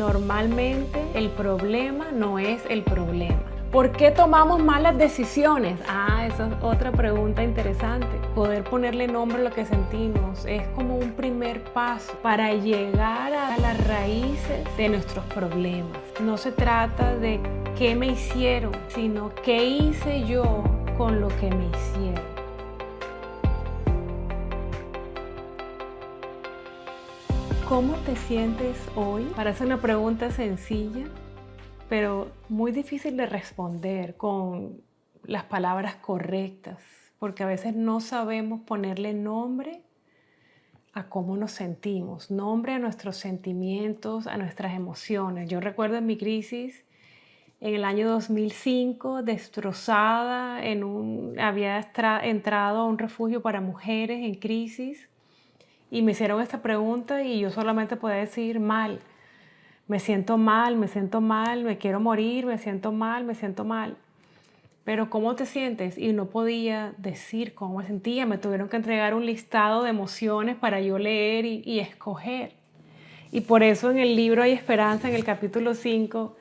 Normalmente el problema no es el problema. ¿Por qué tomamos malas decisiones? Esa es otra pregunta interesante. Poder ponerle nombre a lo que sentimos es como un primer paso para llegar a las raíces de nuestros problemas. No se trata de qué me hicieron, sino qué hice yo con lo que me hicieron. ¿Cómo te sientes hoy? Parece una pregunta sencilla, pero muy difícil de responder con las palabras correctas, porque a veces no sabemos ponerle nombre a cómo nos sentimos, nombre a nuestros sentimientos, a nuestras emociones. Yo recuerdo en mi crisis en el año 2005, destrozada, había entrado a un refugio para mujeres en crisis y me hicieron esta pregunta y yo solamente podía decir mal. Me siento mal, me quiero morir, me siento mal. Pero ¿cómo te sientes? Y no podía decir cómo me sentía. Me tuvieron que entregar un listado de emociones para yo leer y escoger. Y por eso en el libro Hay Esperanza, en el capítulo 5,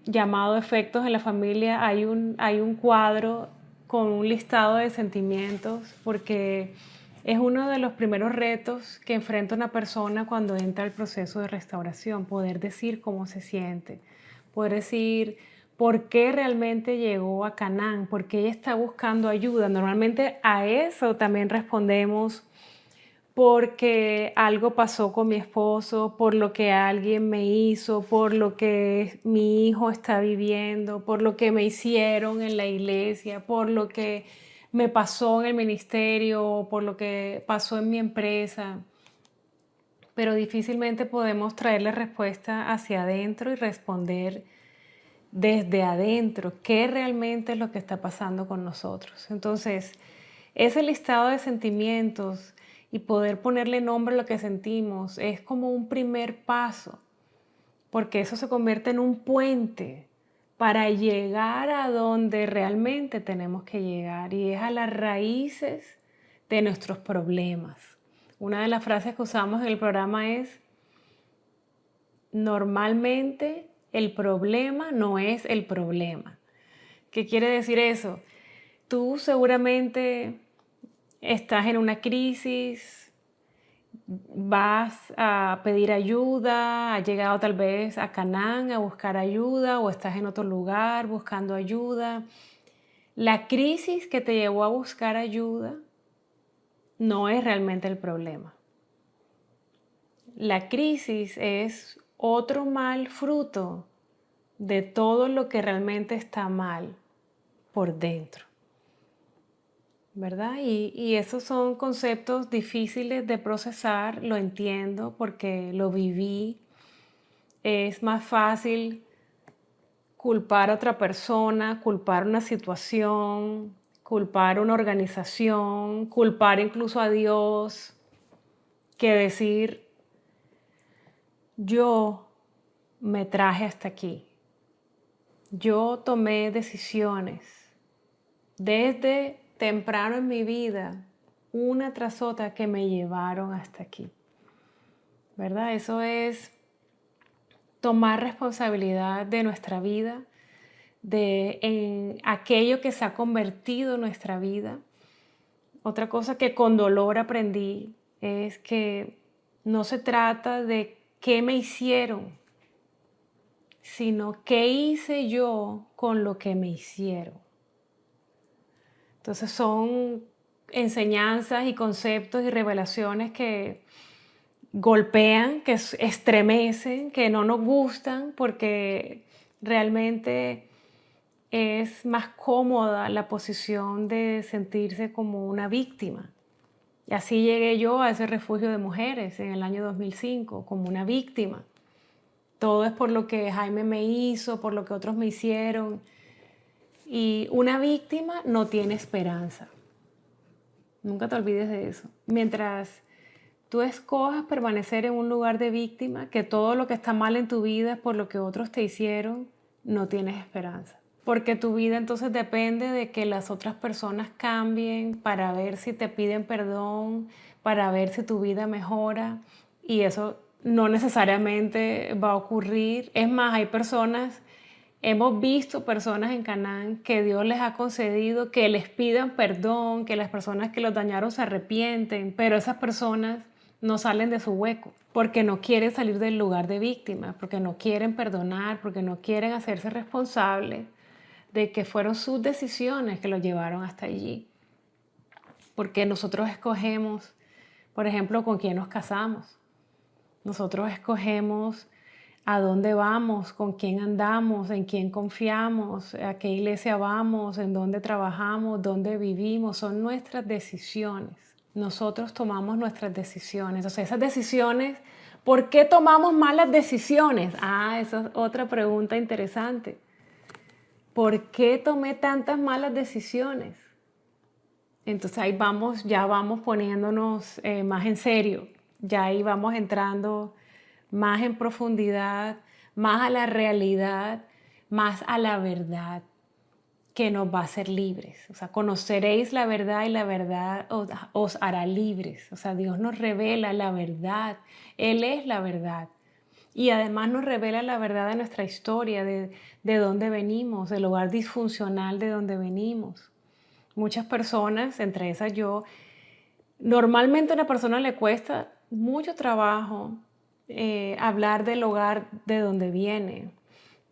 llamado Efectos en la Familia, hay un cuadro con un listado de sentimientos, porque es uno de los primeros retos que enfrenta una persona cuando entra al proceso de restauración, poder decir cómo se siente, poder decir por qué realmente llegó a Canaán, por qué ella está buscando ayuda. Normalmente a eso también respondemos porque algo pasó con mi esposo, por lo que alguien me hizo, por lo que mi hijo está viviendo, por lo que me hicieron en la iglesia, por lo que me pasó en el ministerio, por lo que pasó en mi empresa. Pero difícilmente podemos traerle respuesta hacia adentro y responder desde adentro qué realmente es lo que está pasando con nosotros. Entonces, ese listado de sentimientos y poder ponerle nombre a lo que sentimos es como un primer paso, porque eso se convierte en un puente para llegar a donde realmente tenemos que llegar, y es a las raíces de nuestros problemas. Una de las frases que usamos en el programa es: normalmente el problema no es el problema. ¿Qué quiere decir eso? Tú seguramente estás en una crisis, vas a pedir ayuda, has llegado tal vez a Canaán a buscar ayuda, o estás en otro lugar buscando ayuda. La crisis que te llevó a buscar ayuda no es realmente el problema. La crisis es otro mal fruto de todo lo que realmente está mal por dentro, ¿verdad? Y esos son conceptos difíciles de procesar, lo entiendo porque lo viví. Es más fácil culpar a otra persona, culpar una situación, culpar una organización, culpar incluso a Dios, que decir: yo me traje hasta aquí. Yo tomé decisiones desde temprano en mi vida, una tras otra, que me llevaron hasta aquí, ¿verdad? Eso es tomar responsabilidad de nuestra vida, en aquello que se ha convertido en nuestra vida. Otra cosa que con dolor aprendí es que no se trata de qué me hicieron, sino qué hice yo con lo que me hicieron. Entonces son enseñanzas y conceptos y revelaciones que golpean, que estremecen, que no nos gustan, porque realmente es más cómoda la posición de sentirse como una víctima. Y así llegué yo a ese refugio de mujeres en el año 2005, como una víctima. Todo es por lo que Jaime me hizo, por lo que otros me hicieron. Y una víctima no tiene esperanza. Nunca te olvides de eso. Mientras tú escojas permanecer en un lugar de víctima, que todo lo que está mal en tu vida es por lo que otros te hicieron, no tienes esperanza. Porque tu vida entonces depende de que las otras personas cambien para ver si te piden perdón, para ver si tu vida mejora. Y eso no necesariamente va a ocurrir. Es más, hay personas, hemos visto personas en Canaán que Dios les ha concedido que les pidan perdón, que las personas que los dañaron se arrepienten, pero esas personas no salen de su hueco porque no quieren salir del lugar de víctima, porque no quieren perdonar, porque no quieren hacerse responsables de que fueron sus decisiones que los llevaron hasta allí. Porque nosotros escogemos, por ejemplo, con quién nos casamos. Nosotros escogemos a dónde vamos, con quién andamos, en quién confiamos, a qué iglesia vamos, en dónde trabajamos, dónde vivimos. Son nuestras decisiones. Nosotros tomamos nuestras decisiones. O sea, esas decisiones, ¿por qué tomamos malas decisiones? Esa es otra pregunta interesante. ¿Por qué tomé tantas malas decisiones? Entonces ahí vamos, ya vamos poniéndonos más en serio. Ya ahí vamos entrando más en profundidad, más a la realidad, más a la verdad que nos va a hacer libres. O sea, conoceréis la verdad y la verdad os hará libres. O sea, Dios nos revela la verdad. Él es la verdad. Y además nos revela la verdad de nuestra historia, de dónde venimos, del lugar disfuncional de donde venimos. Muchas personas, entre esas yo, normalmente a una persona le cuesta mucho trabajo hablar del hogar de donde viene.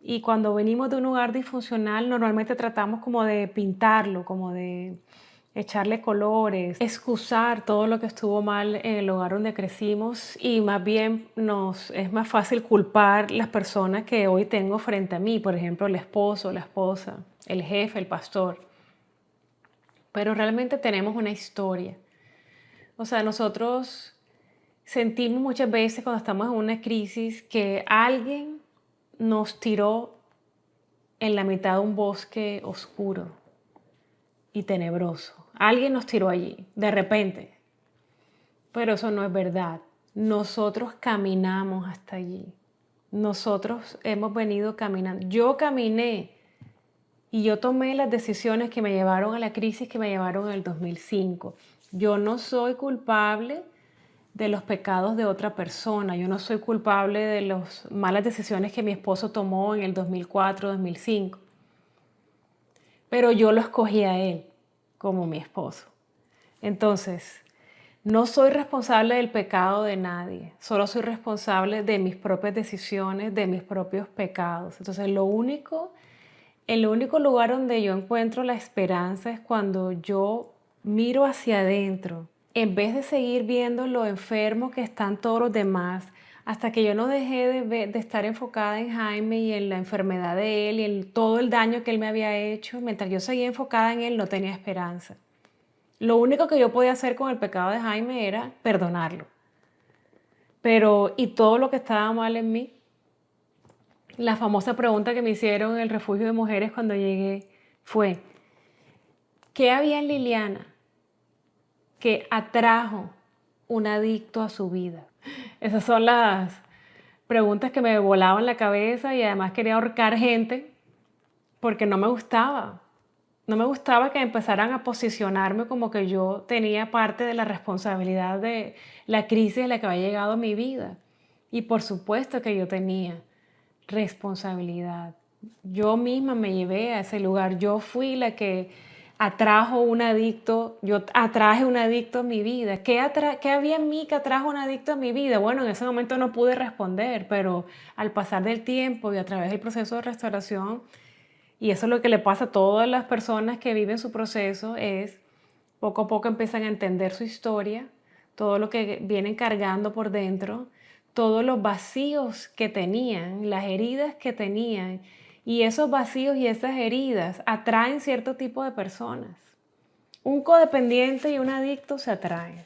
Y cuando venimos de un hogar disfuncional, normalmente tratamos como de pintarlo, como de echarle colores, excusar todo lo que estuvo mal en el hogar donde crecimos y más bien nos es más fácil culpar las personas que hoy tengo frente a mí, por ejemplo, el esposo, la esposa, el jefe, el pastor. Pero realmente tenemos una historia. O sea, nosotros sentimos muchas veces cuando estamos en una crisis que alguien nos tiró en la mitad de un bosque oscuro y tenebroso. Alguien nos tiró allí, de repente. Pero eso no es verdad. Nosotros caminamos hasta allí. Nosotros hemos venido caminando. Yo caminé y yo tomé las decisiones que me llevaron a la crisis que me llevaron en el 2005. Yo no soy culpable de los pecados de otra persona. Yo no soy culpable de las malas decisiones que mi esposo tomó en el 2004, 2005. Pero yo lo escogí a él como mi esposo. Entonces, no soy responsable del pecado de nadie. Solo soy responsable de mis propias decisiones, de mis propios pecados. Entonces, el único lugar donde yo encuentro la esperanza es cuando yo miro hacia adentro, en vez de seguir viendo lo enfermo que están todos los demás, hasta que yo no dejé de estar enfocada en Jaime y en la enfermedad de él y en todo el daño que él me había hecho, mientras yo seguía enfocada en él no tenía esperanza. Lo único que yo podía hacer con el pecado de Jaime era perdonarlo. Pero, ¿y todo lo que estaba mal en mí? La famosa pregunta que me hicieron en el refugio de mujeres cuando llegué fue, ¿qué había en Liliana que atrajo un adicto a su vida? Esas son las preguntas que me volaban la cabeza y además quería ahorcar gente porque no me gustaba. No me gustaba que empezaran a posicionarme como que yo tenía parte de la responsabilidad de la crisis en la que había llegado a mi vida. Y por supuesto que yo tenía responsabilidad. Yo misma me llevé a ese lugar. Yo fui la que atrajo un adicto, yo atraje un adicto a mi vida. ¿Qué había en mí que atrajo un adicto a mi vida? Bueno, en ese momento no pude responder, pero al pasar del tiempo y a través del proceso de restauración, y eso es lo que le pasa a todas las personas que viven su proceso, es poco a poco empiezan a entender su historia, todo lo que vienen cargando por dentro, todos los vacíos que tenían, las heridas que tenían. Y esos vacíos y esas heridas atraen cierto tipo de personas. Un codependiente y un adicto se atraen.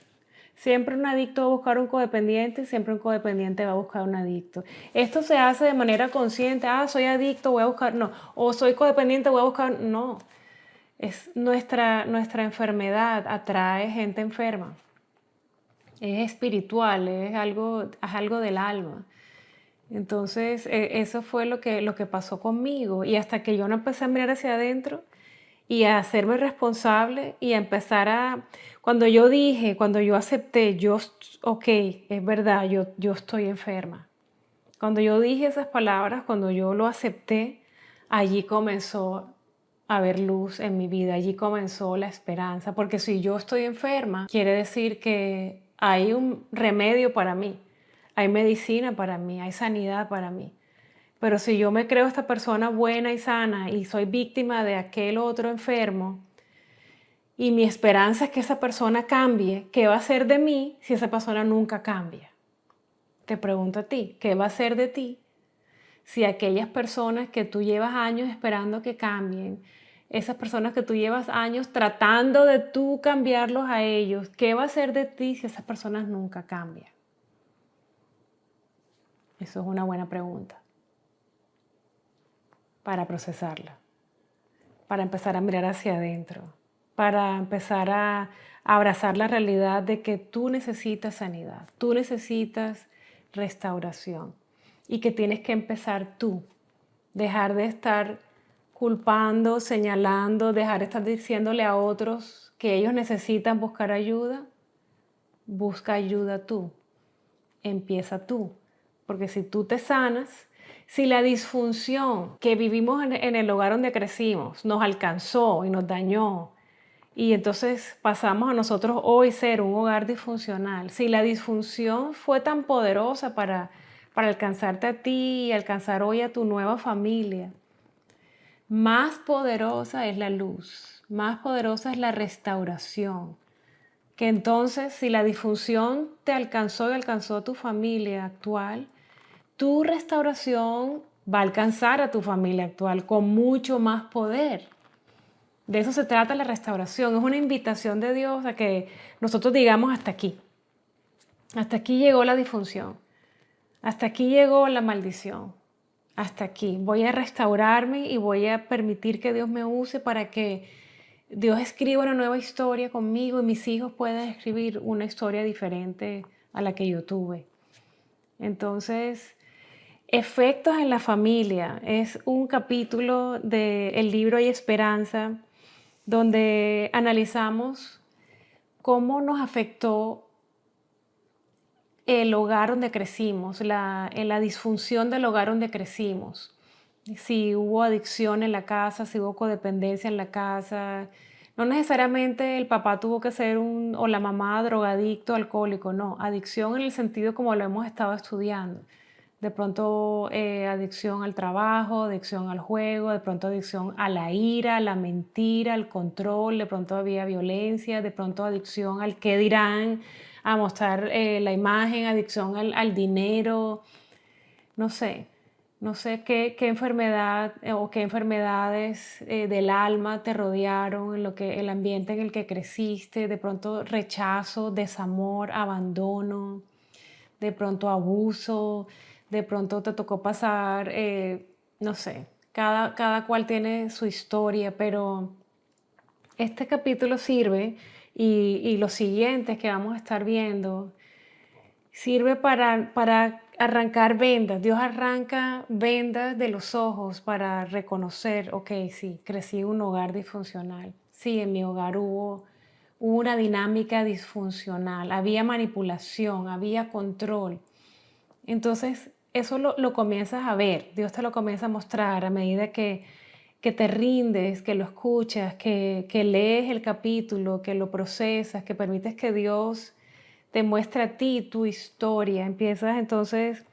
Siempre un adicto va a buscar un codependiente y siempre un codependiente va a buscar un adicto. Esto se hace de manera consciente. Soy adicto, voy a buscar, no. O soy codependiente, voy a buscar, no. Es nuestra enfermedad atrae gente enferma. Es espiritual, es algo del alma. Entonces, eso fue lo que pasó conmigo. Y hasta que yo no empecé a mirar hacia adentro y a hacerme responsable y a empezar a, cuando yo dije, cuando yo acepté, ok, es verdad, yo estoy enferma. Cuando yo dije esas palabras, cuando yo lo acepté, allí comenzó a haber luz en mi vida, allí comenzó la esperanza, porque si yo estoy enferma, quiere decir que hay un remedio para mí, hay medicina para mí, hay sanidad para mí. Pero si yo me creo esta persona buena y sana y soy víctima de aquel otro enfermo y mi esperanza es que esa persona cambie, ¿qué va a ser de mí si esa persona nunca cambia? Te pregunto a ti, ¿qué va a ser de ti si aquellas personas que tú llevas años esperando que cambien, esas personas que tú llevas años tratando de tú cambiarlos a ellos, ¿qué va a ser de ti si esas personas nunca cambian? Eso es una buena pregunta para procesarla, para empezar a mirar hacia adentro, para empezar a abrazar la realidad de que tú necesitas sanidad, tú necesitas restauración y que tienes que empezar tú, dejar de estar culpando, señalando, dejar de estar diciéndole a otros que ellos necesitan buscar ayuda. Busca ayuda tú, empieza tú, porque si tú te sanas, si la disfunción que vivimos en el hogar donde crecimos nos alcanzó y nos dañó, y entonces pasamos a nosotros hoy ser un hogar disfuncional, si la disfunción fue tan poderosa para alcanzarte a ti y alcanzar hoy a tu nueva familia, más poderosa es la luz, más poderosa es la restauración. Que entonces, si la disfunción te alcanzó y alcanzó a tu familia actual, tu restauración va a alcanzar a tu familia actual con mucho más poder. De eso se trata la restauración. Es una invitación de Dios a que nosotros digamos hasta aquí. Hasta aquí llegó la disfunción. Hasta aquí llegó la maldición. Hasta aquí. Voy a restaurarme y voy a permitir que Dios me use para que Dios escriba una nueva historia conmigo y mis hijos puedan escribir una historia diferente a la que yo tuve. Entonces, efectos en la familia es un capítulo del libro Hay Esperanza, donde analizamos cómo nos afectó el hogar donde crecimos, en la disfunción del hogar donde crecimos. Si hubo adicción en la casa, si hubo codependencia en la casa. No necesariamente el papá tuvo que ser o la mamá drogadicto, alcohólico, no. Adicción en el sentido como lo hemos estado estudiando. De pronto adicción al trabajo, adicción al juego, de pronto adicción a la ira, a la mentira, al control, de pronto había violencia, de pronto adicción al qué dirán, a mostrar la imagen, adicción al dinero, no sé. No sé qué enfermedad o qué enfermedades del alma te rodearon, el ambiente en el que creciste, de pronto rechazo, desamor, abandono, de pronto abuso, de pronto te tocó pasar, no sé, cada cual tiene su historia, pero este capítulo sirve y los siguientes que vamos a estar viendo sirve para arrancar vendas. Dios arranca vendas de los ojos para reconocer, ok, sí, crecí en un hogar disfuncional. Sí, en mi hogar hubo una dinámica disfuncional, había manipulación, había control. Entonces, eso lo comienzas a ver, Dios te lo comienza a mostrar a medida que te rindes, que lo escuchas, que lees el capítulo, que lo procesas, que permites que Dios te muestre a ti tu historia. Empiezas entonces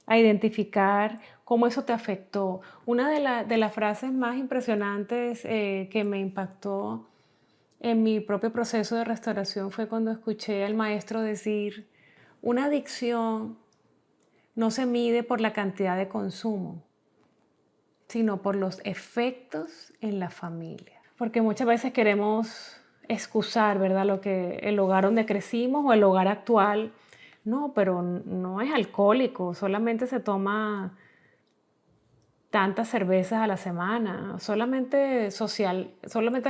a identificar cómo eso te afectó. Una de las frases más impresionantes que me impactó en mi propio proceso de restauración fue cuando escuché al maestro decir, una adicción no se mide por la cantidad de consumo, sino por los efectos en la familia. Porque muchas veces queremos excusar, ¿verdad? El hogar donde crecimos o el hogar actual. No, pero no es alcohólico, solamente se toma tantas cervezas a la semana, solamente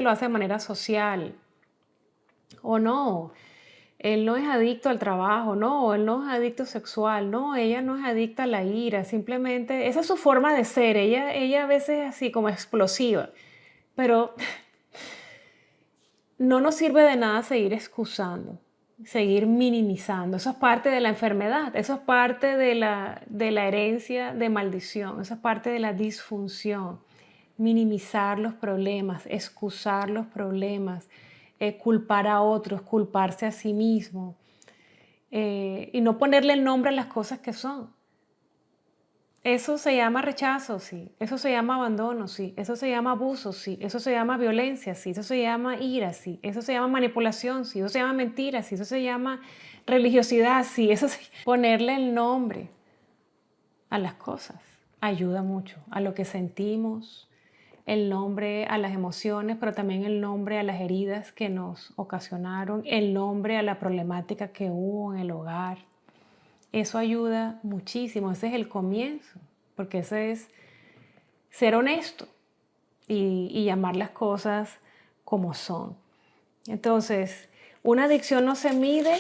lo hace de manera social. O no, él no es adicto al trabajo, no, él no es adicto sexual, no, ella no es adicta a la ira, simplemente esa es su forma de ser, ella a veces es así como explosiva, pero no nos sirve de nada seguir excusando, seguir minimizando. Eso es parte de la enfermedad, eso es parte de la herencia de maldición, eso es parte de la disfunción. Minimizar los problemas, excusar los problemas, culpar a otros, culparse a sí mismo, y no ponerle el nombre a las cosas que son. Eso se llama rechazo, sí. Eso se llama abandono, sí. Eso se llama abuso, sí. Eso se llama violencia, sí. Eso se llama ira, sí. Eso se llama manipulación, sí. Eso se llama mentira, sí. Eso se llama religiosidad, sí. Ponerle el nombre a las cosas ayuda mucho, a lo que sentimos, el nombre a las emociones, pero también el nombre a las heridas que nos ocasionaron, el nombre a la problemática que hubo en el hogar. Eso ayuda muchísimo, ese es el comienzo, porque ese es ser honesto y llamar las cosas como son. Entonces, una adicción no se mide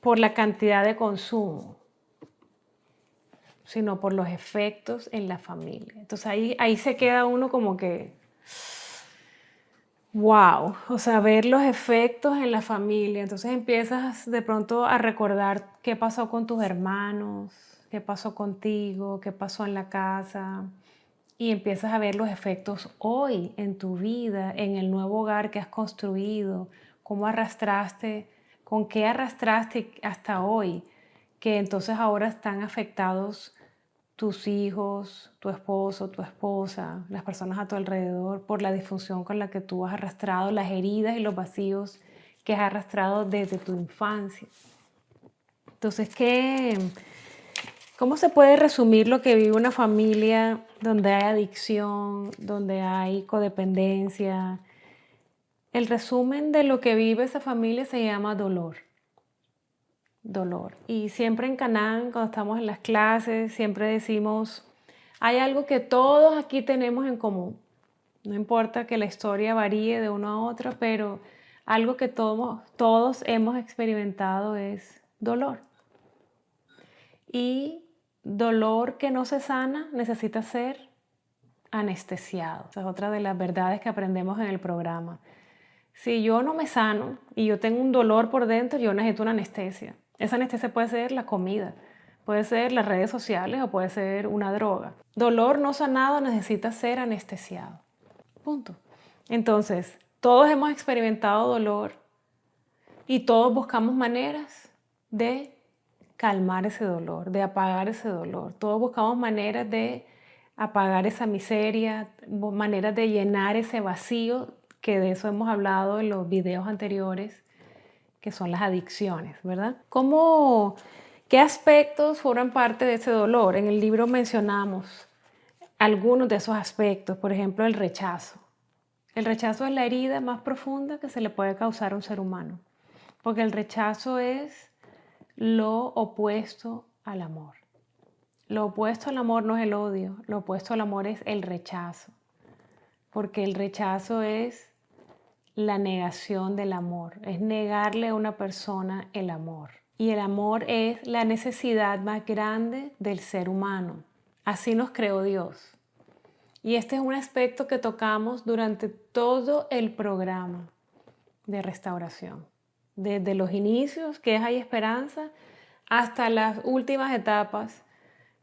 por la cantidad de consumo, sino por los efectos en la familia. Entonces ahí se queda uno como que, wow, o sea, ver los efectos en la familia. Entonces empiezas de pronto a recordar qué pasó con tus hermanos, qué pasó contigo, qué pasó en la casa. Y empiezas a ver los efectos hoy en tu vida, en el nuevo hogar que has construido, cómo arrastraste, con qué arrastraste hasta hoy, que entonces ahora están afectados tus hijos, tu esposo, tu esposa, las personas a tu alrededor, por la disfunción con la que tú has arrastrado, las heridas y los vacíos que has arrastrado desde tu infancia. Entonces, ¿cómo se puede resumir lo que vive una familia donde hay adicción, donde hay codependencia? El resumen de lo que vive esa familia se llama dolor. Dolor. Y siempre en Canaán, cuando estamos en las clases, siempre decimos, hay algo que todos aquí tenemos en común. No importa que la historia varíe de uno a otro, pero algo que todos hemos experimentado es dolor. Y dolor que no se sana necesita ser anestesiado. Esa es otra de las verdades que aprendemos en el programa. Si yo no me sano y yo tengo un dolor por dentro, yo necesito una anestesia. Esa anestesia puede ser la comida, puede ser las redes sociales o puede ser una droga. Dolor no sanado necesita ser anestesiado. Punto. Entonces, todos hemos experimentado dolor y todos buscamos maneras de calmar ese dolor, de apagar ese dolor. Todos buscamos maneras de apagar esa miseria, maneras de llenar ese vacío, que de eso hemos hablado en los videos anteriores, que son las adicciones, ¿verdad? ¿Qué aspectos forman parte de ese dolor? En el libro mencionamos algunos de esos aspectos, por ejemplo, el rechazo. El rechazo es la herida más profunda que se le puede causar a un ser humano, porque el rechazo es lo opuesto al amor. Lo opuesto al amor no es el odio, lo opuesto al amor es el rechazo, porque el rechazo es la negación del amor, es negarle a una persona el amor. Y el amor es la necesidad más grande del ser humano. Así nos creó Dios. Y este es un aspecto que tocamos durante todo el programa de restauración. Desde los inicios, que es Hay Esperanza, hasta las últimas etapas,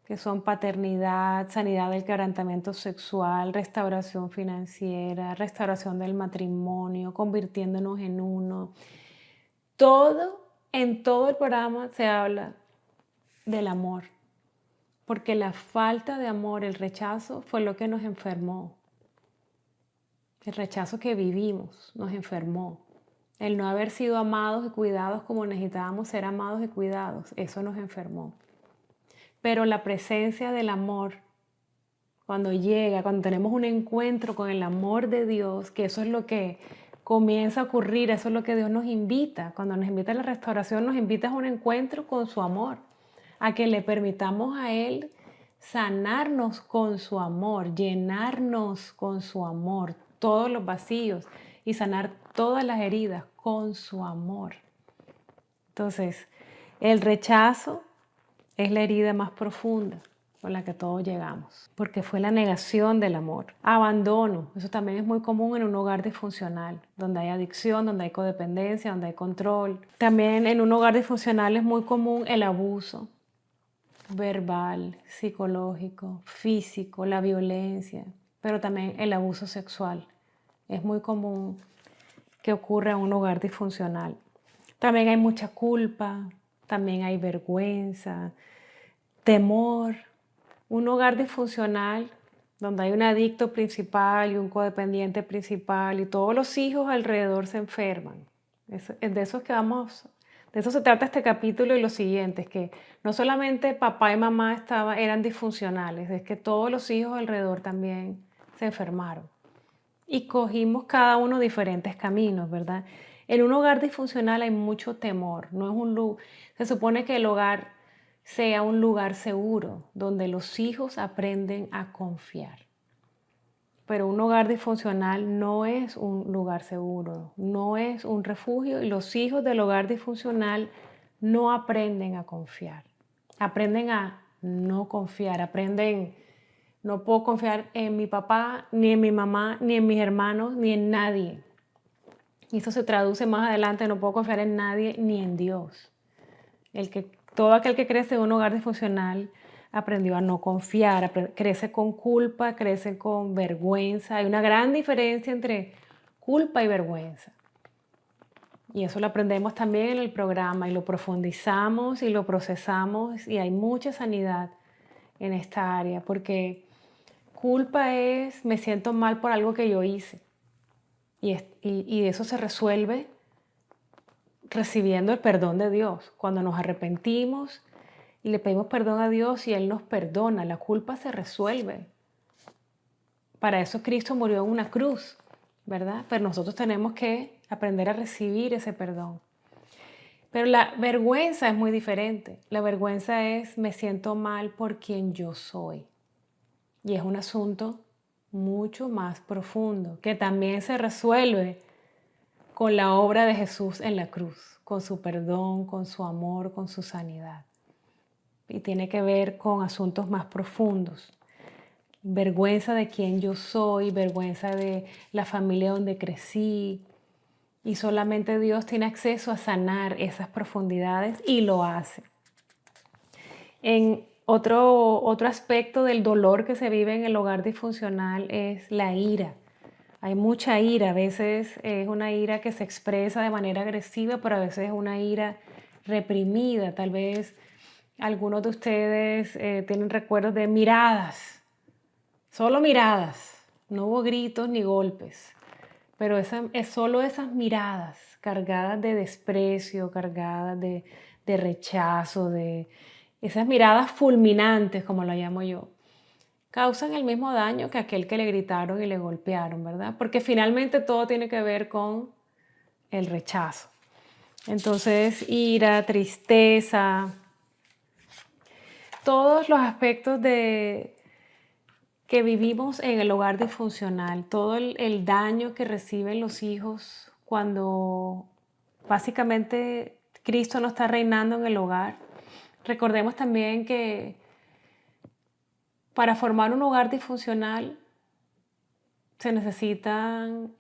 que son paternidad, sanidad del quebrantamiento sexual, restauración financiera, restauración del matrimonio, convirtiéndonos en uno. En todo el programa se habla del amor, porque la falta de amor, el rechazo, fue lo que nos enfermó. El rechazo que vivimos nos enfermó. El no haber sido amados y cuidados como necesitábamos ser amados y cuidados, eso nos enfermó. Pero la presencia del amor, cuando llega, cuando tenemos un encuentro con el amor de Dios, que eso es lo que comienza a ocurrir, eso es lo que Dios nos invita. Cuando nos invita a la restauración, nos invita a un encuentro con su amor, a que le permitamos a Él sanarnos con su amor, llenarnos con su amor, todos los vacíos y sanar todas las heridas con su amor. Entonces, el rechazo es la herida más profunda, con la que todos llegamos, porque fue la negación del amor. Abandono, eso también es muy común en un hogar disfuncional, donde hay adicción, donde hay codependencia, donde hay control. También en un hogar disfuncional es muy común el abuso verbal, psicológico, físico, la violencia, pero también el abuso sexual. Es muy común que ocurra en un hogar disfuncional. También hay mucha culpa, también hay vergüenza, temor. Un hogar disfuncional donde hay un adicto principal y un codependiente principal y todos los hijos alrededor se enferman. De eso se trata este capítulo y los siguientes, que no solamente papá y mamá eran disfuncionales, es que todos los hijos alrededor también se enfermaron. Y cogimos cada uno diferentes caminos, ¿verdad? En un hogar disfuncional hay mucho temor, no es un lugar, se supone que el hogar sea un lugar seguro, donde los hijos aprenden a confiar. Pero un hogar disfuncional no es un lugar seguro, no es un refugio y los hijos del hogar disfuncional no aprenden a confiar. Aprenden a no confiar, no puedo confiar en mi papá, ni en mi mamá, ni en mis hermanos, ni en nadie. Y eso se traduce más adelante, no puedo confiar en nadie ni en Dios. Todo aquel que crece en un hogar disfuncional aprendió a no confiar, crece con culpa, crece con vergüenza. Hay una gran diferencia entre culpa y vergüenza. Y eso lo aprendemos también en el programa y lo profundizamos y lo procesamos y hay mucha sanidad en esta área porque culpa es me siento mal por algo que yo hice y eso se resuelve recibiendo el perdón de Dios. Cuando nos arrepentimos y le pedimos perdón a Dios y Él nos perdona, la culpa se resuelve. Para eso Cristo murió en una cruz, ¿verdad? Pero nosotros tenemos que aprender a recibir ese perdón. Pero la vergüenza es muy diferente. La vergüenza es me siento mal por quien yo soy. Y es un asunto mucho más profundo, que también se resuelve con la obra de Jesús en la cruz, con su perdón, con su amor, con su sanidad. Y tiene que ver con asuntos más profundos. Vergüenza de quién yo soy, vergüenza de la familia donde crecí. Y solamente Dios tiene acceso a sanar esas profundidades y lo hace. En otro aspecto del dolor que se vive en el hogar disfuncional es la ira. Hay mucha ira, a veces es una ira que se expresa de manera agresiva, pero a veces es una ira reprimida. Tal vez algunos de ustedes tienen recuerdos de miradas, solo miradas, no hubo gritos ni golpes, pero es solo esas miradas cargadas de desprecio, cargadas de rechazo, de esas miradas fulminantes, como la llamo yo, causan el mismo daño que aquel que le gritaron y le golpearon, ¿verdad? Porque finalmente todo tiene que ver con el rechazo. Entonces, ira, tristeza, todos los aspectos que vivimos en el hogar disfuncional, todo el daño que reciben los hijos cuando básicamente Cristo no está reinando en el hogar. Recordemos también que para formar un hogar disfuncional se necesitan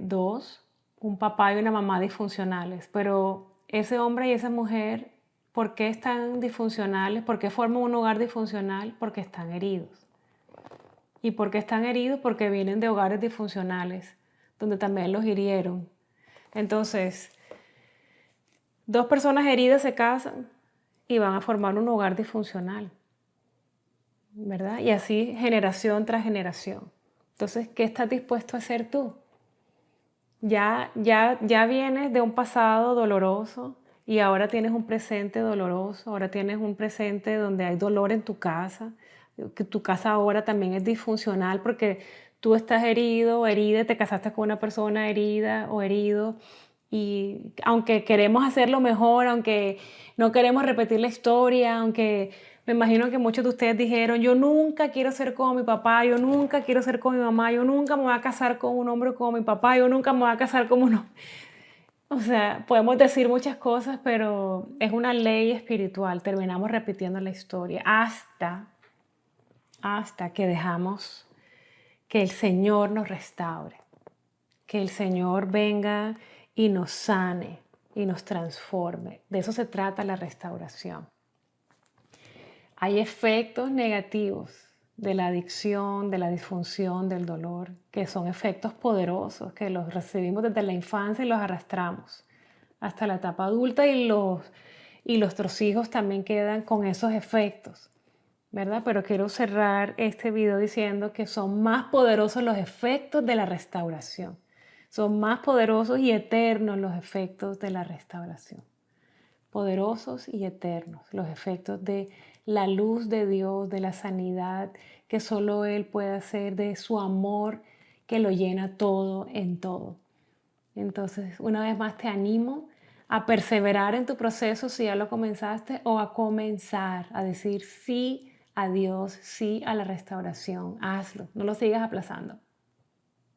dos, un papá y una mamá disfuncionales, pero ese hombre y esa mujer, ¿por qué están disfuncionales? ¿Por qué forman un hogar disfuncional? Porque están heridos. ¿Y por qué están heridos? Porque vienen de hogares disfuncionales, donde también los hirieron. Entonces, dos personas heridas se casan y van a formar un hogar disfuncional, ¿verdad? Y así generación tras generación. Entonces, ¿qué estás dispuesto a hacer tú? Ya vienes de un pasado doloroso y ahora tienes un presente doloroso, ahora tienes un presente donde hay dolor en tu casa, que tu casa ahora también es disfuncional porque tú estás herido o herida, te casaste con una persona herida o herido y aunque queremos hacerlo mejor, aunque no queremos repetir la historia, aunque me imagino que muchos de ustedes dijeron, yo nunca quiero ser como mi papá, yo nunca quiero ser como mi mamá, yo nunca me voy a casar con un hombre como mi papá, yo nunca me voy a casar como un hombre. O sea, podemos decir muchas cosas, pero es una ley espiritual, terminamos repitiendo la historia hasta hasta que dejamos que el Señor nos restaure, que el Señor venga y nos sane y nos transforme. De eso se trata la restauración. Hay efectos negativos de la adicción, de la disfunción, del dolor, que son efectos poderosos, que los recibimos desde la infancia y los arrastramos hasta la etapa adulta y nuestros hijos también quedan con esos efectos, ¿verdad? Pero quiero cerrar este video diciendo que son más poderosos los efectos de la restauración. Son más poderosos y eternos los efectos de la restauración. Poderosos y eternos los efectos de la luz de Dios, de la sanidad que solo Él puede hacer, de su amor que lo llena todo en todo. Entonces, una vez más te animo a perseverar en tu proceso si ya lo comenzaste o a comenzar a decir sí a Dios, sí a la restauración. Hazlo, no lo sigas aplazando.